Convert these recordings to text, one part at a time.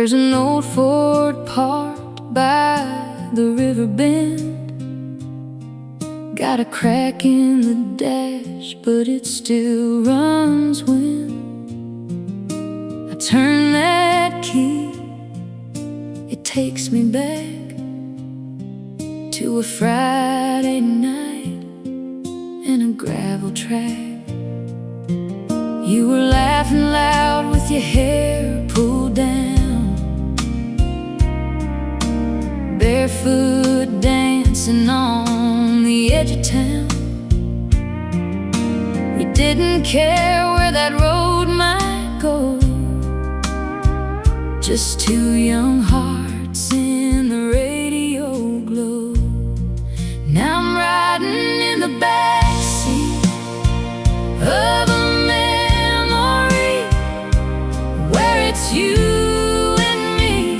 There's an old Ford parked by the river bend. Got a crack in the dash, but it still runs when I turn that key. It takes me back to a Friday night and a gravel track. You were laughing loud with your hair pulled down, barefoot dancing on the edge of town. You didn't care where that road might go, just two young hearts in the radio glow. Now I'm riding in the backseat of a memory where it's you and me,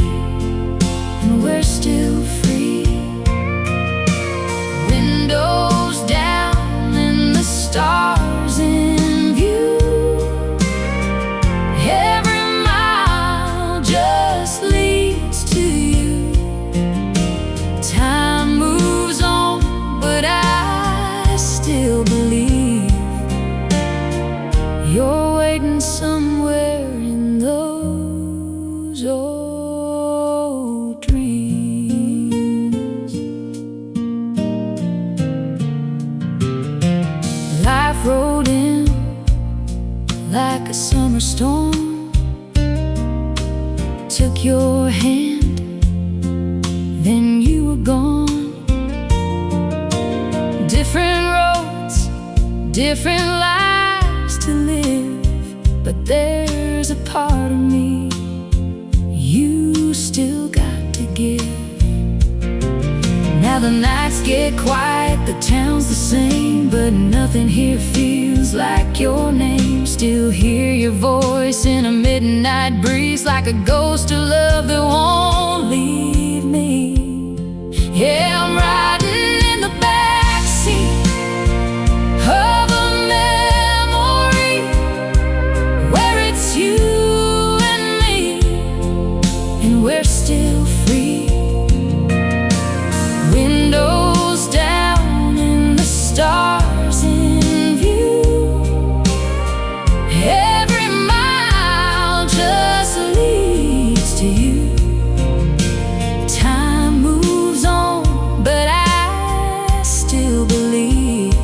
and we're still free. Windows down and the stars in view. Every mile just leads to you. Time moves on, but I still believe you're waiting somewhere in those old dreams. Life rolled in like a summer storm, took your hand, then you were gone. Different roads, different lives to live, but there's a part of me you still got to give. Now the nights get quiet, the town's the same, but nothing here feels like your name. Still hear your voice in a midnight breeze, like a ghost of love that won't leave me. Yeah, I'm riding in the backseat of a memory where it's you and me, and we're still free. Windows down and the stars in view. Every mile just leads to you. Time moves on, but I still believe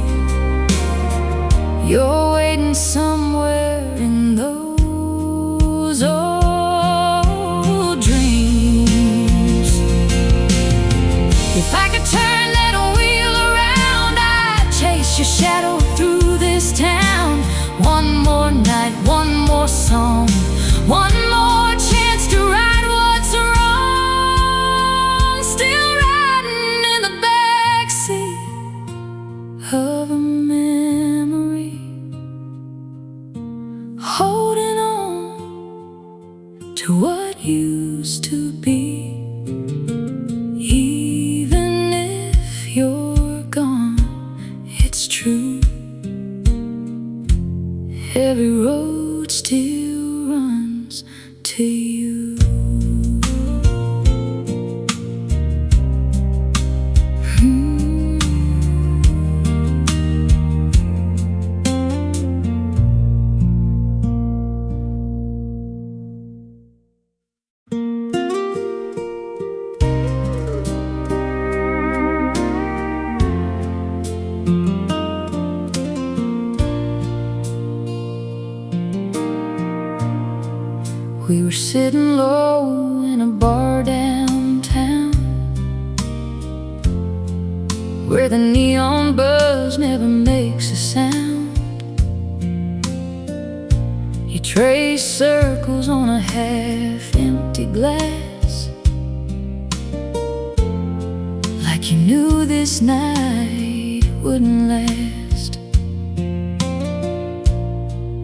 you're waiting somewhere in those old dreams. If I could turn that wheel around, I'd chase your shadow through this town. One more night, one more song, one more chance to right what's wrong. Still riding in the backseat of a memory, holding on to what used to be. Even if you're gone, it's true. Every road still runs to you. We were sitting low in a bar downtown, where the neon buzz never makes a sound. You trace circles on a half-empty glass, like you knew this night wouldn't last.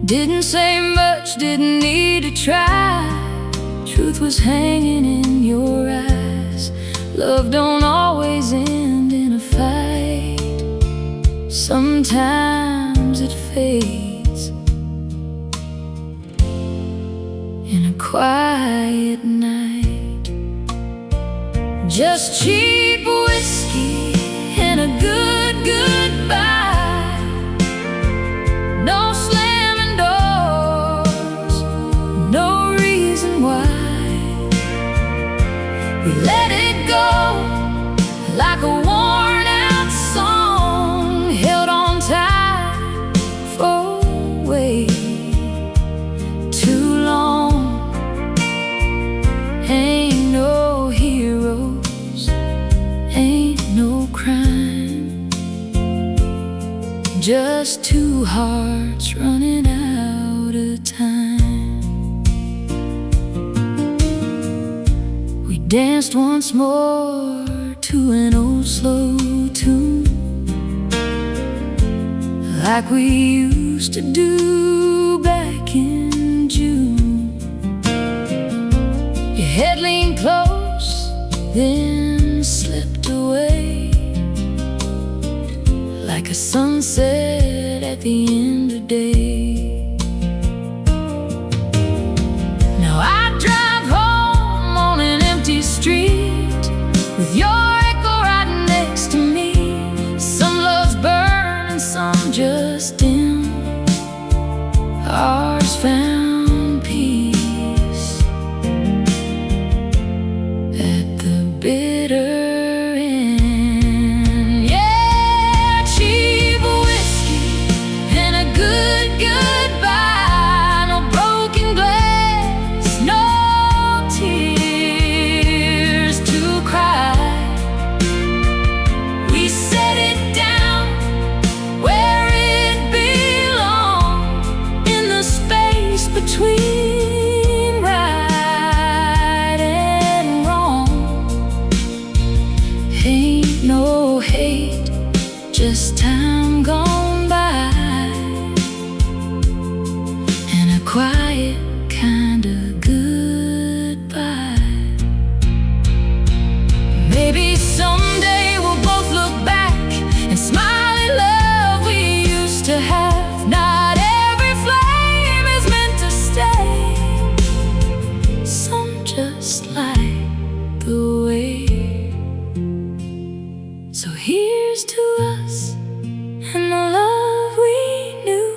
Didn't say much, didn't need to try. Truth was hanging in your eyes. Love don't always end in a fight. Sometimes it fades in a quiet night. Just cheap whiskey and a good goodbye. No slamming doors, no reason why. We let it go like a worn out song, held on tight for way too long. Ain't no heroes, ain't no crime, just two hearts running out of time. We danced once more to an old slow tune, like we used to do back in June. Your head leaned close, then slipped away, like a sunset at the end of day. Now I drive home on an empty street with your echo right next to me. Some loves burn and some just dim. Ours found peace at the bitter end. Yeah, cheap whiskey and a good goodbye. No broken glass, no tears to cry. We set it down where it belongs, in the space between right and wrong. Ain't no hate, just time gone by, and a quiet kind of goodbye. Maybe someday we'll both look back and smile at love we used to have. Not every flame is meant to stay, some just light the way. So here's to us and the love we knew,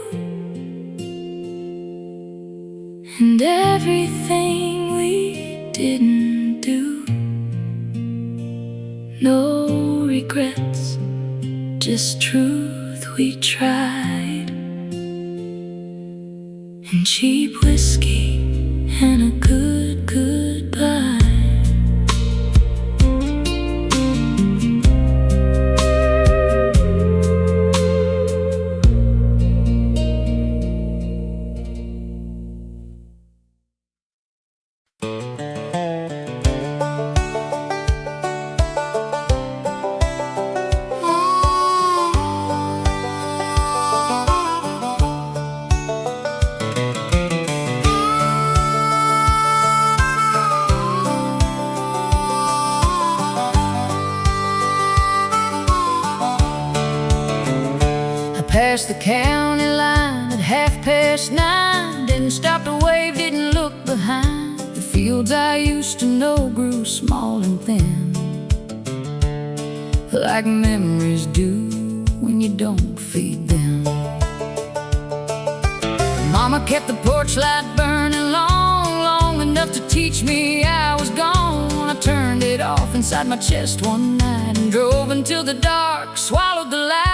and everything we didn't do. No regrets, just truth we tried, and cheap whiskey and a good goodbye. Past the county line at 9:30. Didn't stop to wave, didn't look behind. The fields I used to know grew small and thin, like memories do when you don't feed them. Mama kept the porch light burning long, long enough to teach me I was gone. I turned it off inside my chest one night and drove until the dark swallowed the light.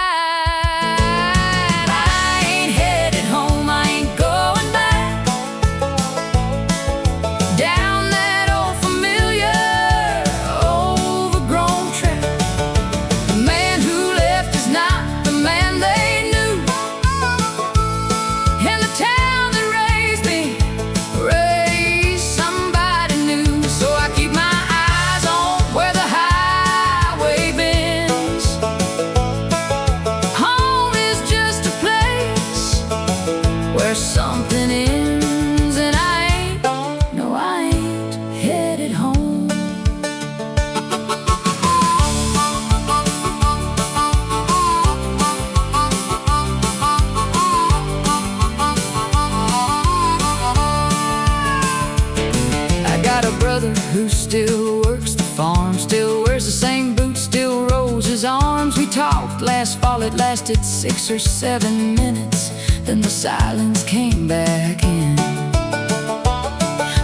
farm, still wears the same boots, still rolls his arms. We talked last fall, it lasted 6 or 7 minutes, then the silence came back in.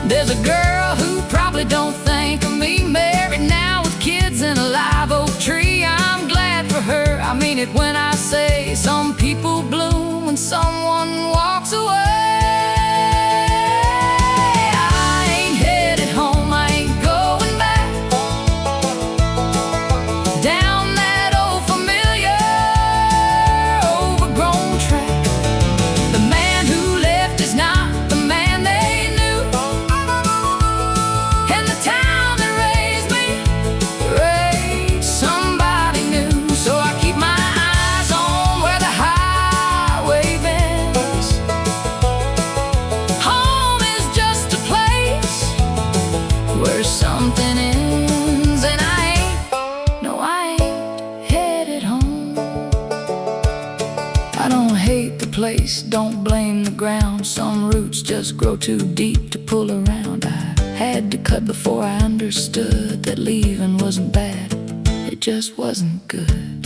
There's a girl who probably don't think of me, married now with kids in a live oak tree. I'm glad for her, I mean it when I say some people bloom when someone walks away. Something ends, and I ain't headed home. I don't hate the place, don't blame the ground. Some roots just grow too deep to pull around. I had to cut before I understood that leaving wasn't bad, it just wasn't good.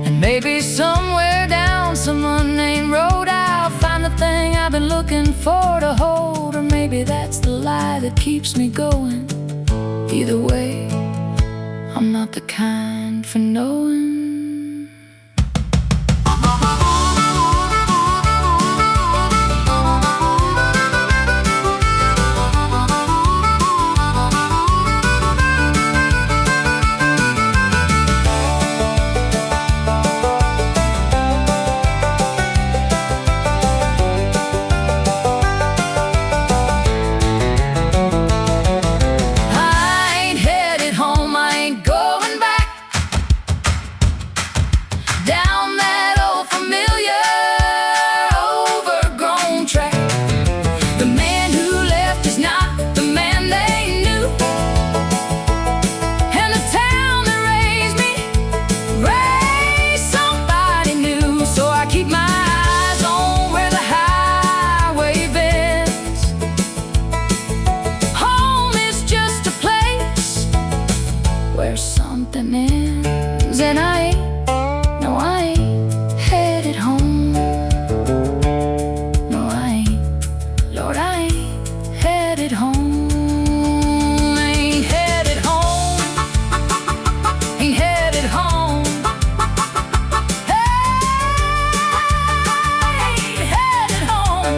And maybe somewhere down some unnamed road I'll find the thing I've been looking for to hold. Or maybe that's the lie that keeps me going. Either way, I'm not the kind for knowing. Something ends, and I ain't headed home. No, I ain't, Lord, I ain't headed home. Ain't headed home, ain't headed home. Ain't headed home.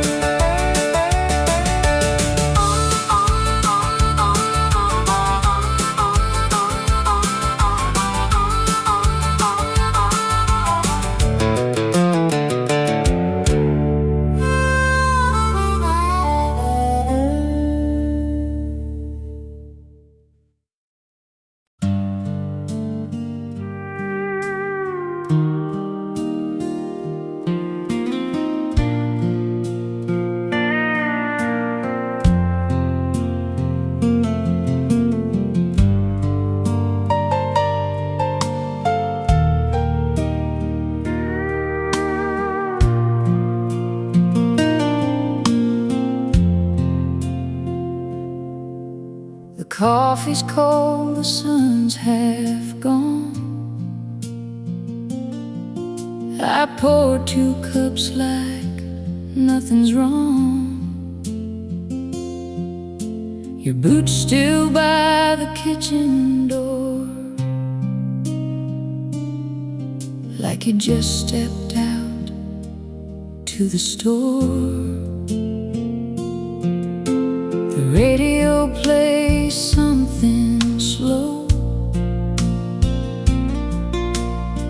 The coffee's cold, the sun's half gone. I poured 2 cups like nothing's wrong. Your boots still by the kitchen door, like you just stepped out to the store. The radio plays something slow,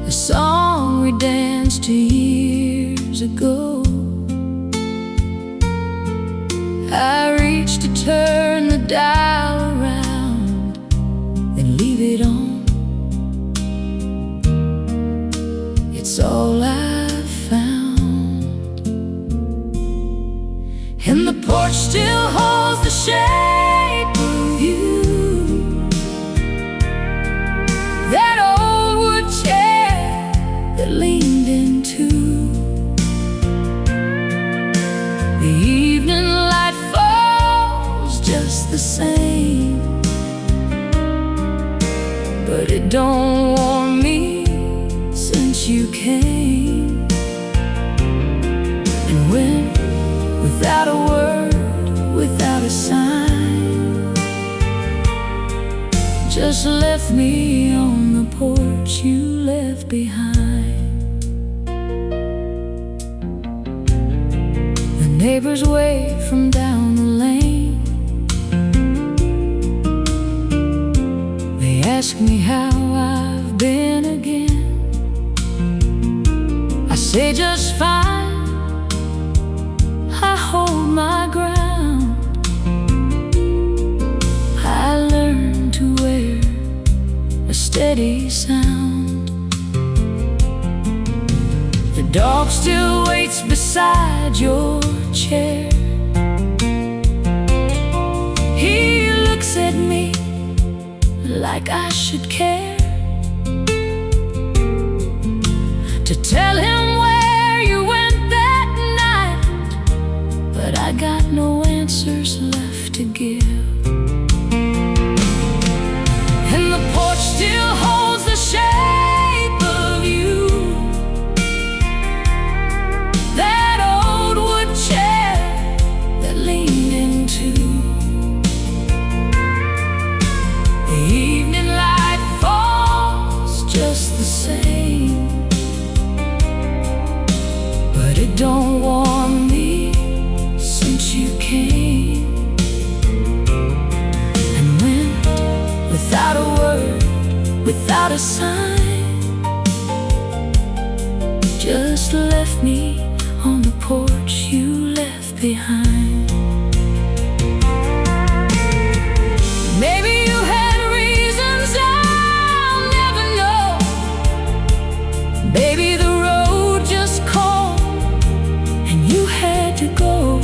a song we danced to years ago. I reach to turn the dial around, then leave it on. It's all I've found, and the porch still holds the shape of you. That old wood chair that leaned into the evening light falls just the same. but it don't warm me since you came. And when, without a word, without a sign, just left me on the porch you left behind. The neighbors wave from down the lane. They ask me how I've been again. I say just fine. I hold my ground. I learned to wear a steady sound. The dog still waits beside your chair. He looks at me like I should care to tell him where you went that night, but I got no answers left to give. And the porch still holds the shape of you, that old wood chair that leaned into. The evening light falls just the same, but it don't warm me since you came. And went without a word, without a sign, just left me on the porch you left behind. Maybe you had reasons I'll never know. Baby, the road just called and you had to go.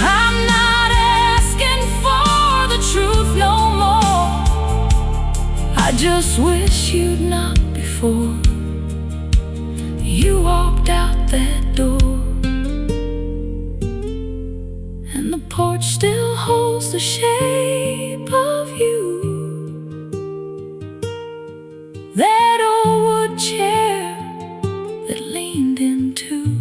I'm not asking for the truth no more. I just wish you'd knocked before you walked out that door. And the porch still holds the shape of you, that old wood chair that leaned into.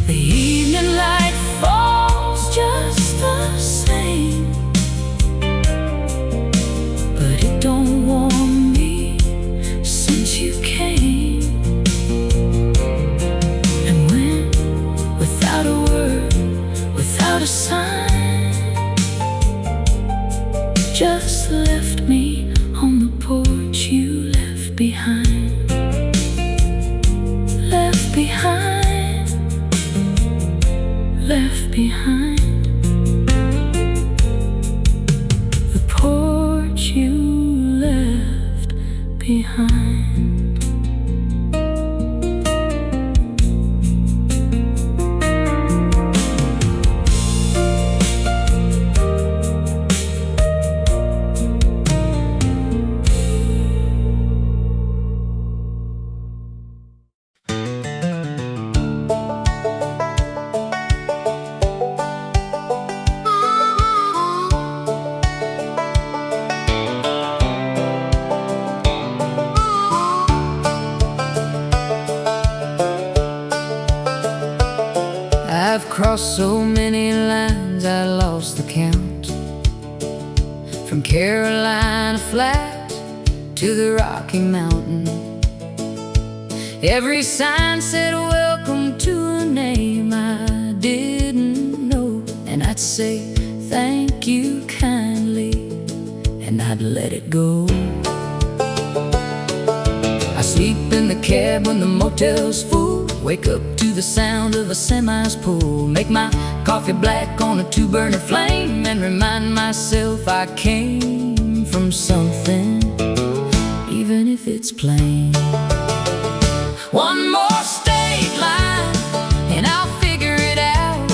The evening light falls just the same, but it don't warm me since you came. And when, without a word, without a sign, just left me on the porch you left behind. Left behind, left behind. The porch you left behind. I've crossed so many lines I lost the count. From Carolina flat to the Rocky Mountain, every sign said welcome to a name I didn't know. And I'd say thank you kindly, and I'd let it go. I sleep in the cab when the motel's full, wake up to the sound of a semi's pull, make my coffee black on a two-burner flame, and remind myself I came from something, even if it's plain. One more state line and I'll figure it out.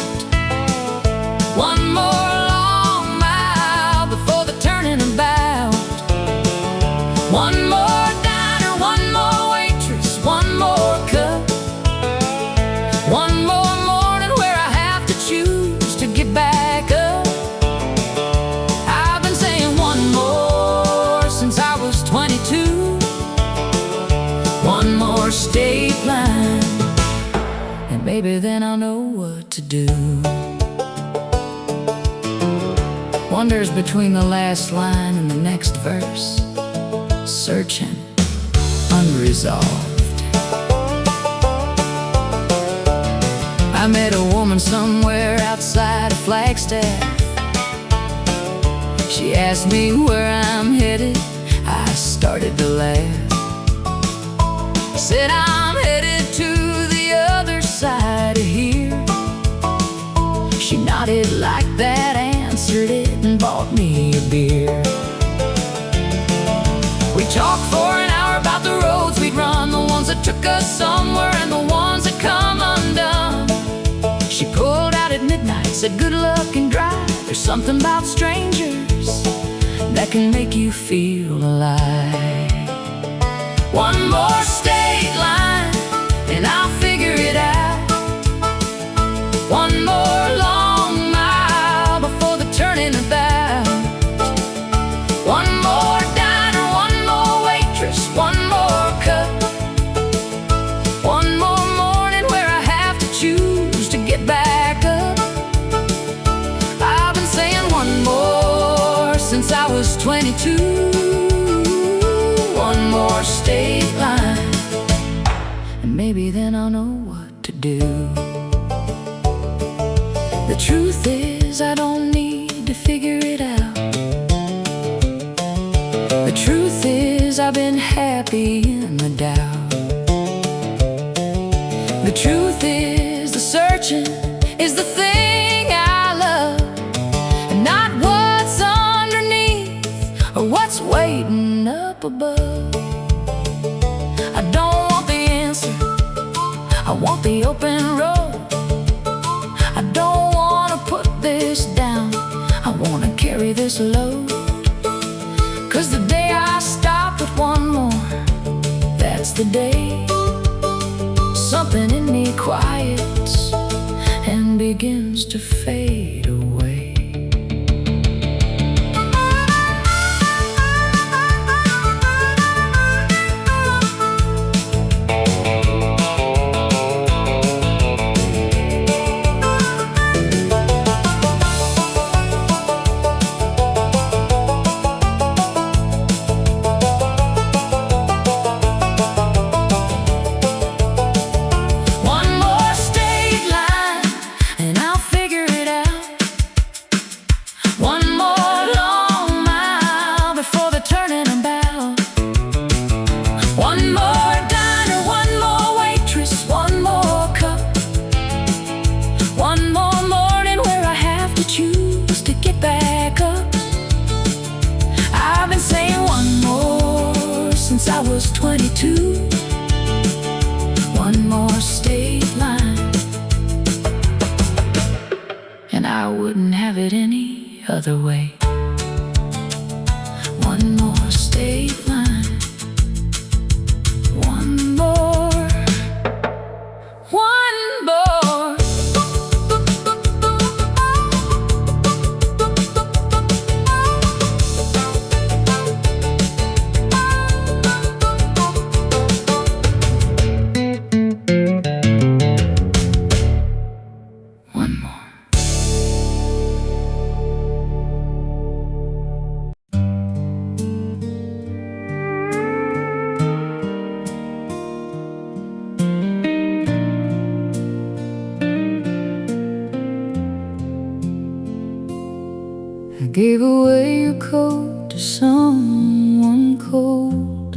One more long mile before the turning about. One more diner, one more waitress, one more cup. One more morning where I have to choose to get back up. to do. Wanders between the last line and the next verse, searching, unresolved. I met a woman somewhere outside of Flagstaff. She asked me where I'm headed. I started to laugh. Said I'm headed to the other side of here. She nodded like that, answered it, and bought me a beer. We talked for an hour about the roads we'd run, the ones that took us somewhere and the ones that come undone. She pulled out at midnight, said good luck and drive. There's something about strangers that can make you feel alive. One more state line and I'll figure it out. One more long mile before the turning about. One more diner, one more waitress, one more cup. One more morning where I have to choose to get back up. I've been saying one more since I was 22. One more state line, and maybe then I'll know what to do. The truth is I don't need to figure it out. The truth is I've been happy in the doubt. The truth is the searching is the thing I love, and not what's underneath or what's waiting up above. I don't want the answer, I want the open road. I don't want to put this down, I want to carry this load. 'Cause the day I stop with one more, that's the day something in me quiets and begins to fade away. Since I was 22, one more state line, and I wouldn't have it any other way. One more state line, one more, one more. I gave away your coat to someone cold,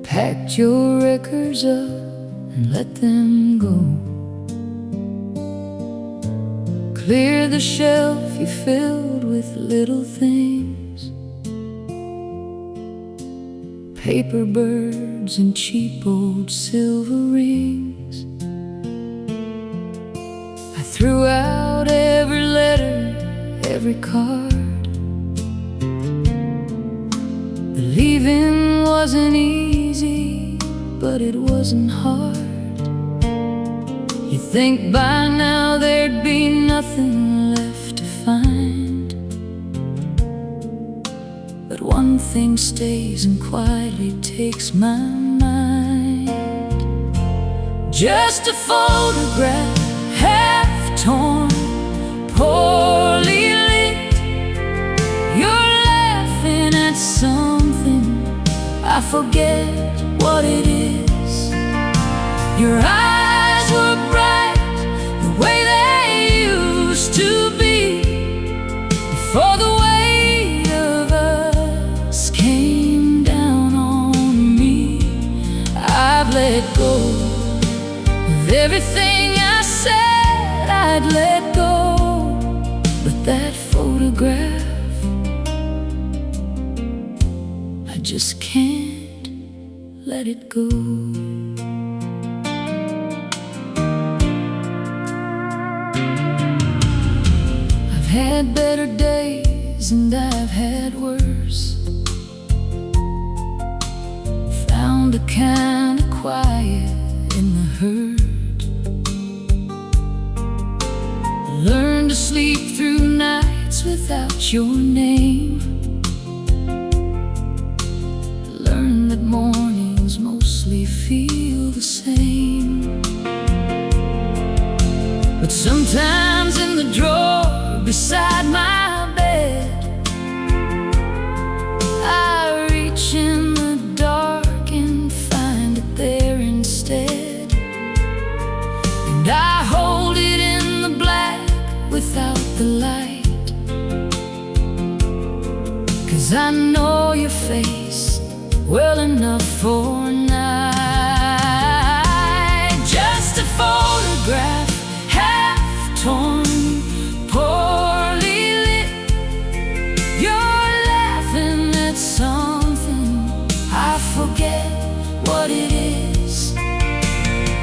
packed your records up and let them go. Clear the shelf you filled with little things, paper birds and cheap old silver rings. I threw out every letter, every card. The leaving wasn't easy, but it wasn't hard. You think by now there'd be nothing left to find, but one thing stays and quietly takes my mind. Just a photograph, half torn, poorly lit. You're laughing at something, I forget what it is. Your eyes were bright, the way they used to be, before the weight of us came down on me. I've let go of everything I said I'd let go, but that photograph, I just can't let it go. I've had better days and I've had worse. Found a kind of quiet in the hurt. Learned to sleep through nights without your name. Learned that mornings mostly feel the same. But sometimes in the drawer beside my bed, I reach in the dark and find it there instead. And I hold it in the black without the light, 'cause I know your face well enough for a night. Just a photograph, half torn, poorly lit. You're laughing at something, I forget what it is.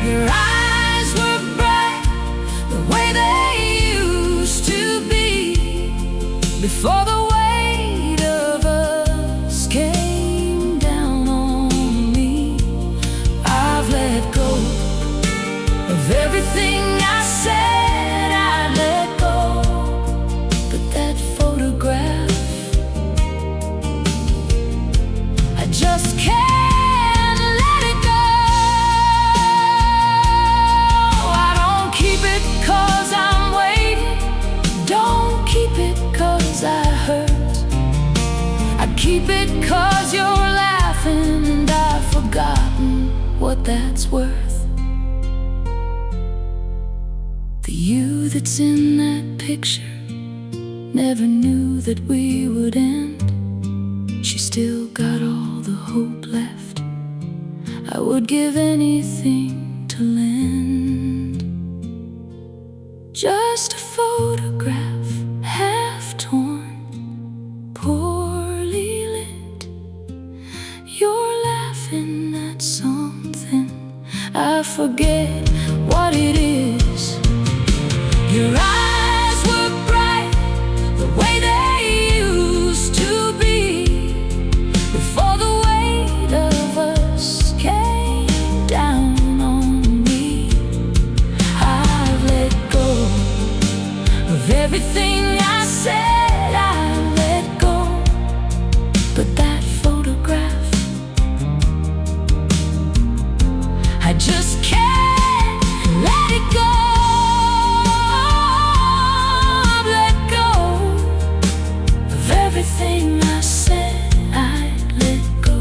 Your eyes were bright, the way they used to be, before the weight of us came down on me. I've let go of everything I said I'd let go, but that photograph, I just can't let it go. I don't keep it 'cause I'm waiting, don't keep it 'cause I hurt. I keep it 'cause you're laughing and I've forgotten what that's worth. The you that's in that picture never knew that we would end. She still got all the hope left, I would give anything to lend. Just a photograph, half torn, poorly lit. You're laughing at something, I forget what it is. Your eyes were bright, the way they used to be, before the weight of us came down on me. I've let go of everything I said I'd let go, but that photograph, I just can't let it go. I've let go of everything I said I'd let go,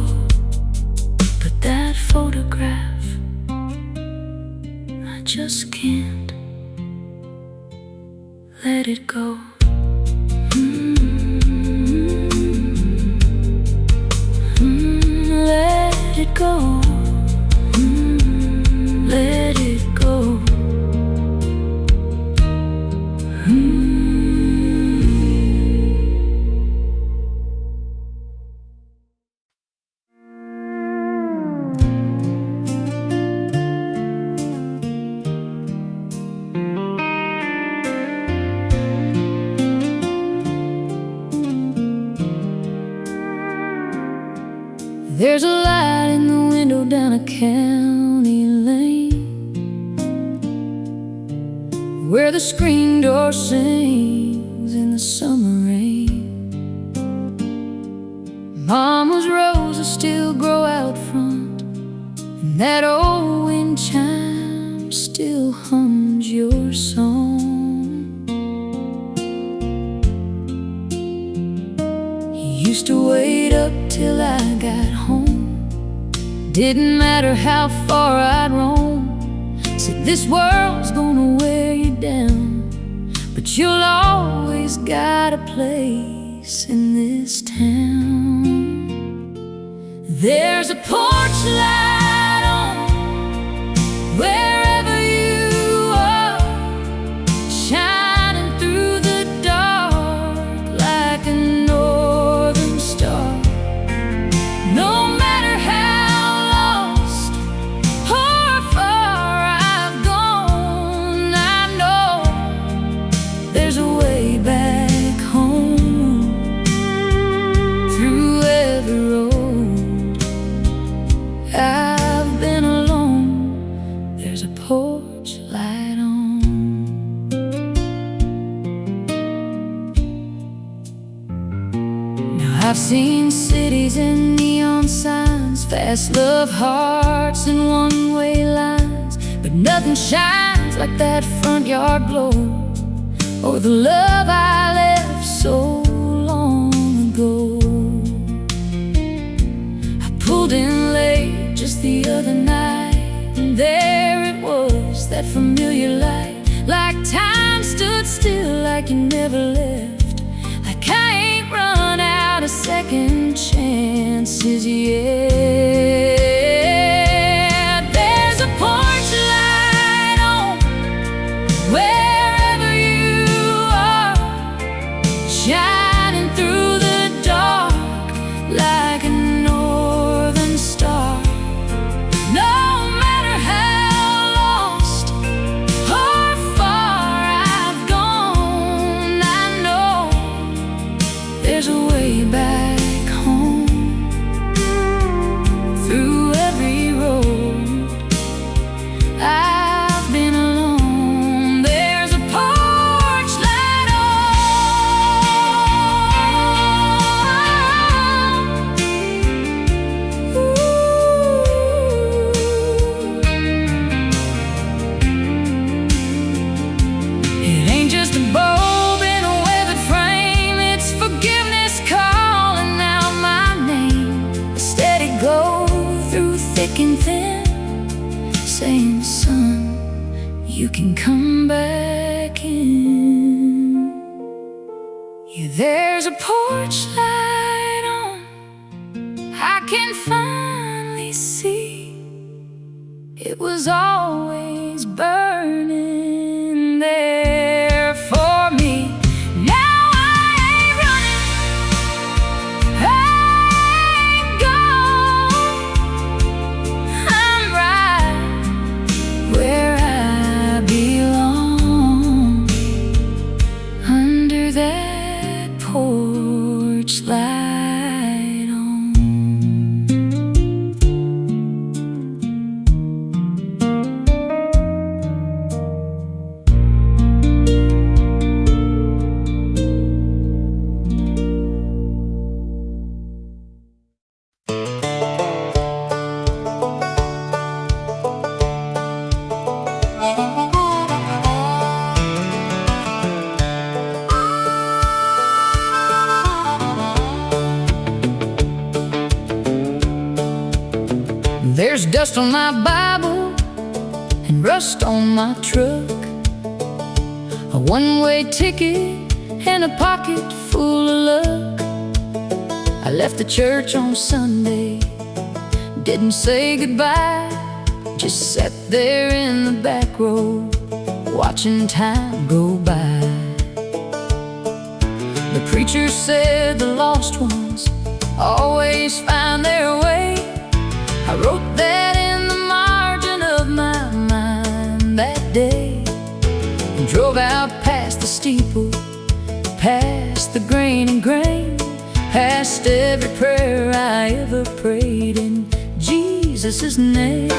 but that photograph, I just can't let it go. Let it go. Let it go. There's a light in the window down a county lane, where the screen door sings in the summer rain. Mama's roses still grow out front, and that old wind chimes still hums your song. He used to wait up till I got home. Didn't matter how far I'd roam. Said this world's gonna wear you down, but you'll always got a place in this town. There's a porch light on wherever you are, shining through the dark like a northern star. No matter how lost or far I've gone, I know there's a way back home through every road I've been alone. There's a porch light on. Now I've seen cities and neon signs, fast love hearts and one-way lines, but nothing shines like that front yard glow, or the love I left so long ago. I pulled in late just the other night, and there it was, that familiar light, like time stood still, like you never left, like I ain't run out of second chances yet. There's a porch light on wherever you are, shining through the dark like a northern star. No matter how lost or far I've gone, I know there's a way back home through every road I've been alone. There's a porch light on. It ain't just a bulb in a weathered frame, it's forgiveness calling out my name. A steady glow through thick and thin, saying, son, you can come back in. Yeah, there's a porch light on, I can finally see it was always burning there for me. Now I ain't running, I ain't gone, I'm right where I belong, under that porch light on. There's dust on my Bible and rust on my truck, a one-way ticket and a pocket full of luck. I left the church on Sunday, didn't say goodbye, just sat there in the back row, watching time go by. The preacher said the lost ones always find their way. I wrote that in the margin of my mind that day, and drove out past the steeple, past the grain and grain, past every prayer I ever prayed in Jesus' name.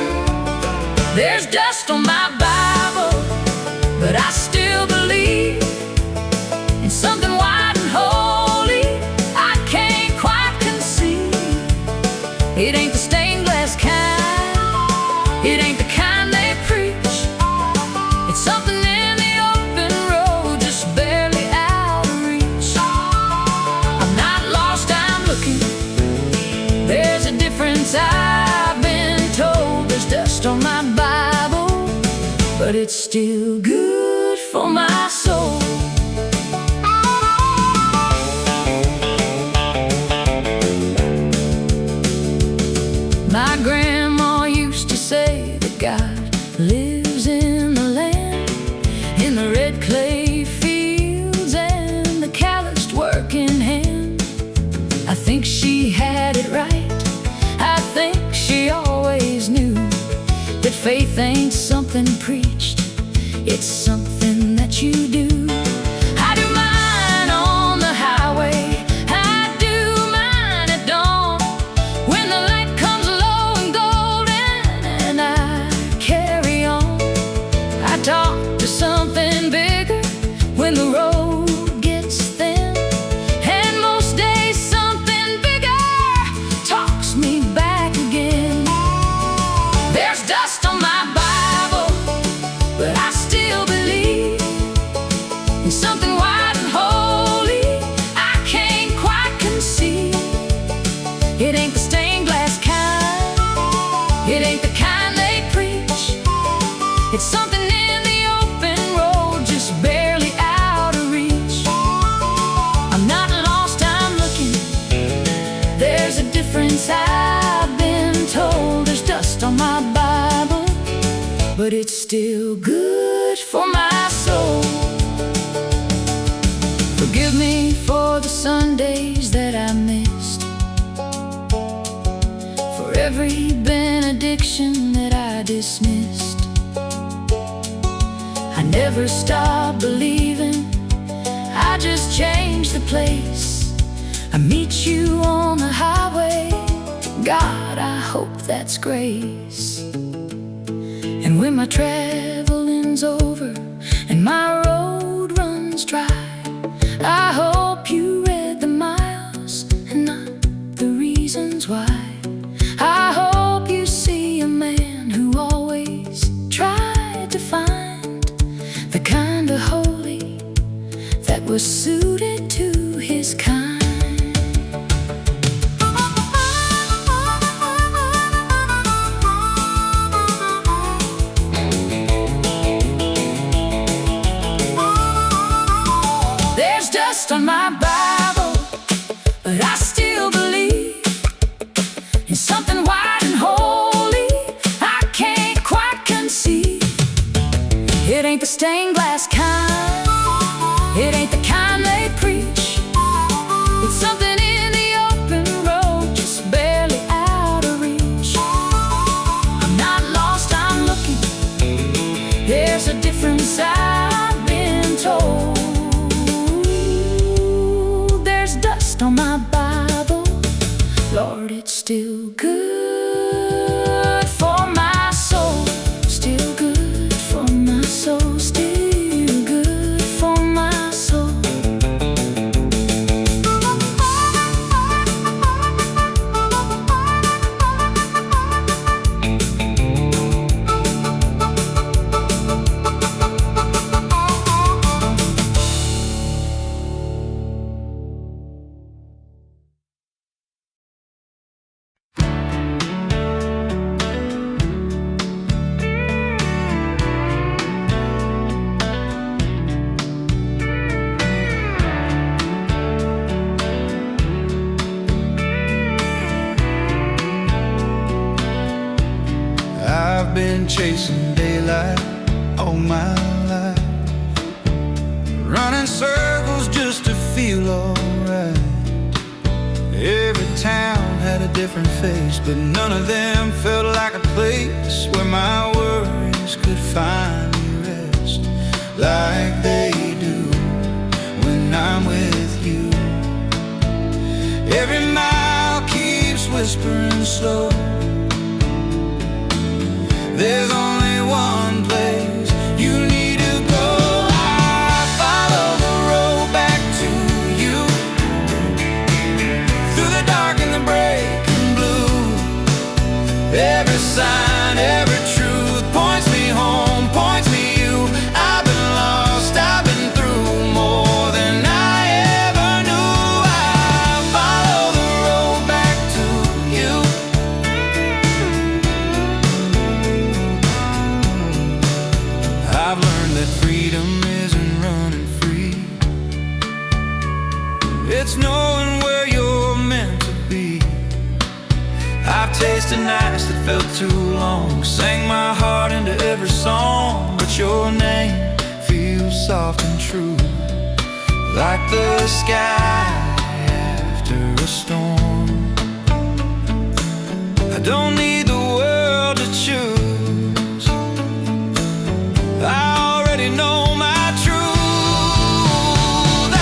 There's dust on my Bible, but I still believe in something white and holy I can't quite conceive. It ain't the stained glass kind, it ain't the kind they preach, but it's still good for my soul. My grandma used to say that God lives in the land, in the red clay fields and the calloused working hand. I think she had it right. I think she always knew that faith ain't something preached, it's something that you do. I do mine on the highway, I do mine at dawn, when the light comes low and golden and I carry on. I talk to something bigger when the road gets thin, and most days something bigger talks me back again. There's dust on my Bible, but I still believe in something wide and holy I can't quite conceive. It ain't the stained glass kind, it ain't the kind they preach. It's something in the open road, just barely out of reach. I'm not lost, I'm looking. There's a difference, I've been told. There's dust on my Bible, but it's still good for my soul. Forgive me for the Sundays that I missed, for every benediction that I dismissed. I never stopped believing, I just changed the place. I meet you on the highway, God, I hope that's grace. And when my traveling's over and my road runs dry, I hope you read the miles and not the reasons why. I hope you see a man who always tried to find the kind of holy that was suited to his kind. There's dust on my Bible, but I still believe in something wide and holy I can't quite conceive. It ain't the stained glass kind, it ain't the kind they preach. It's something in the open road, just barely out of reach. I'm not lost, I'm looking. There's a difference, I've been told. There's dust on my Bible, Lord, it's still good for my soul. Still good for my soul, still good for my soul. I've been chasing daylight all my life, running circles just to feel alright. Every town had a different face, but none of them felt like a place where my worries could finally rest like they do when I'm with you. Every mile keeps whispering slow, there's only one place you need to go. I follow the road back to you, through the dark and the breaking blue. Every sign, every truth points me home, points me you. I've been lost, I've been through more than I ever knew. I follow the road back to you. it's knowing where you're meant to be. I've tasted nights that felt too long, sang my heart into every song, but your name feels soft and true, like the sky after a storm. I don't need the world to choose, I already know my truth. I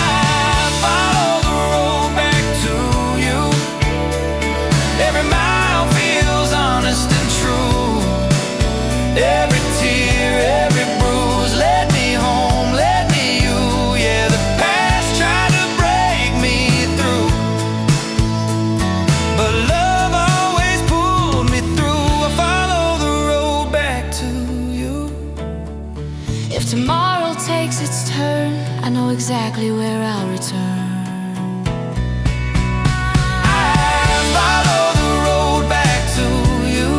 follow the road back to you. Every mile feels honest and true. Every tear, every bruise led me home, led me you. Yeah, the past tried to break me through, but love always pulled me through. I follow the road back to you. If tomorrow takes its turn, I know exactly where I'll return. I follow the road back to you,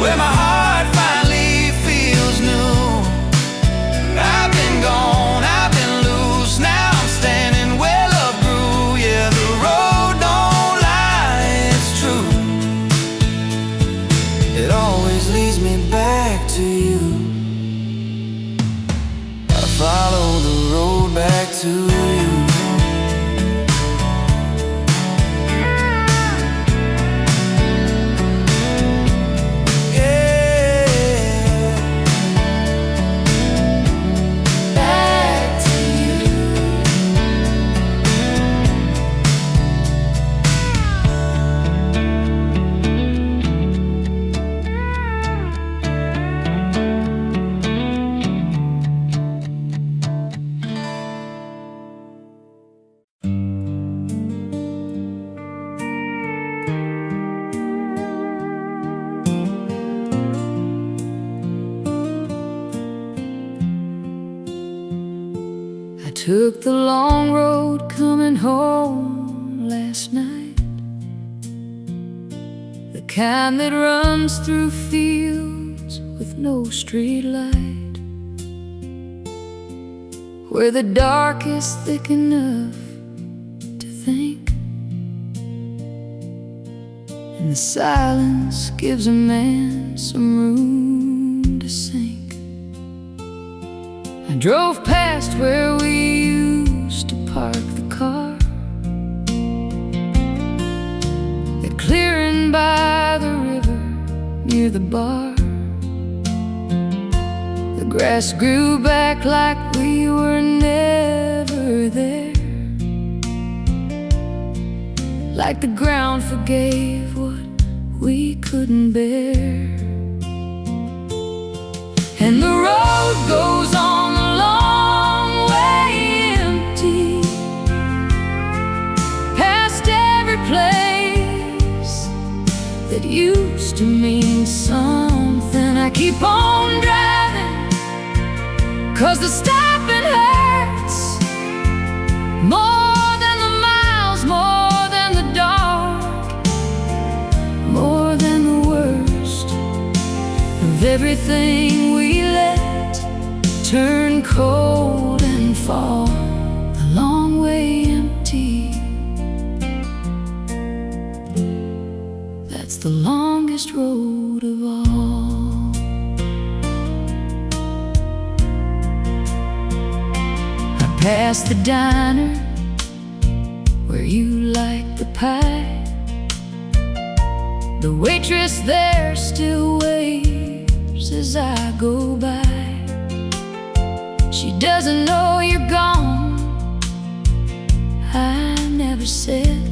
where my heart finally feels new. I've been gone, I've been loose, now I'm standing where love grew. Yeah, the road don't lie, it's true. It always leads me back to you. I follow the road back to you. Back to you. I took the long road coming home last night, the kind that runs through fields with no street light, where the dark is thick enough to think, and the silence gives a man some room to sink. I drove past where we used to park the car, that clearing by the river near the bar. The grass grew back like we were never there, like the ground forgave what we couldn't bear. And the road goes on a long way empty, past every place that used to mean something. I keep on driving, 'cause the stopping hurts more than the miles, more than the dark, more than the worst of everything we let turn cold and fall. A long way empty, that's the longest road of all. I passed the diner where you like the pie. The waitress there still waves as I go by. She doesn't know you're gone, I never said.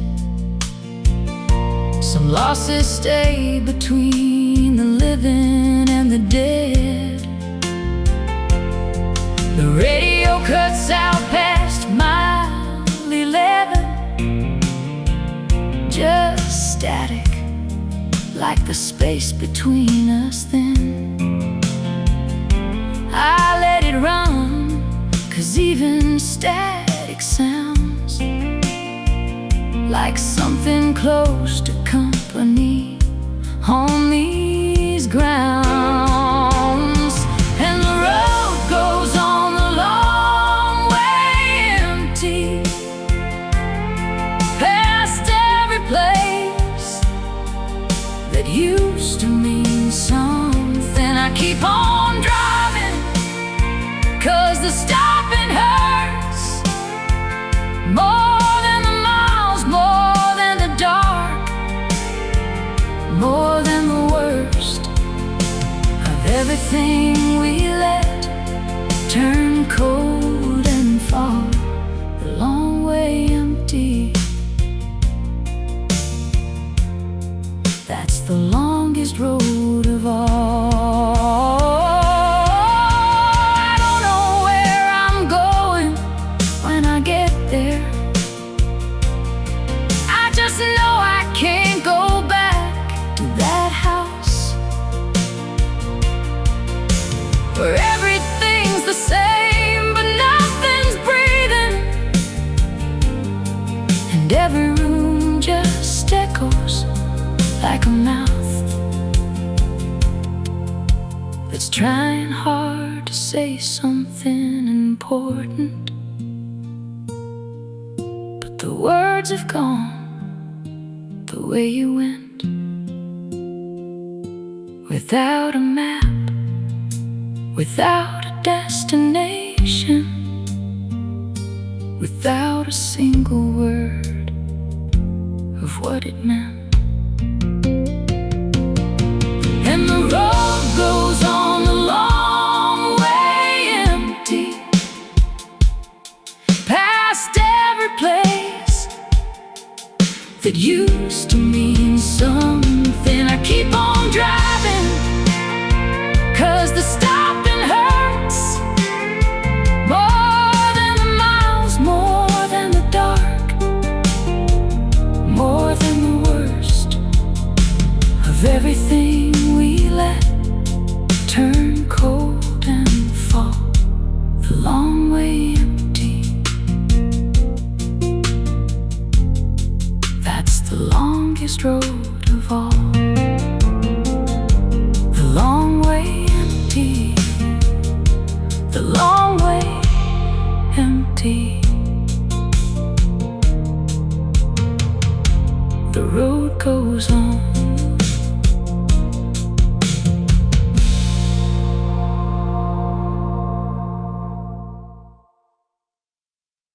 Some losses stay between the living and the dead. The radio cuts out past mile 11, just static, like the space between us then. I let it run, 'cause even static sounds like something close to company on these grounds. And the road goes on a long way empty, keep on driving, 'cause the stopping hurts more than the miles, more than the dark, more than the worst of everything we let turn cold and fall the long way empty. That's the longest road of all. I don't know where I'm going when I get there. I just know I can't go back to that house where everything's the same but nothing's breathing, and every room just echoes like a mouth that's trying hard to say something important, but the words have gone the way you went, without a map, without a destination, without a single word of what it meant. And the road goes on the long way empty, past every place that used to mean something. I keep on driving, 'cause the stopping hurts more than the miles, more than the dark, more than the worst of everything we let turn cold and fall the long way empty. That's the longest road of all. The long way empty. The long way empty. The road goes on.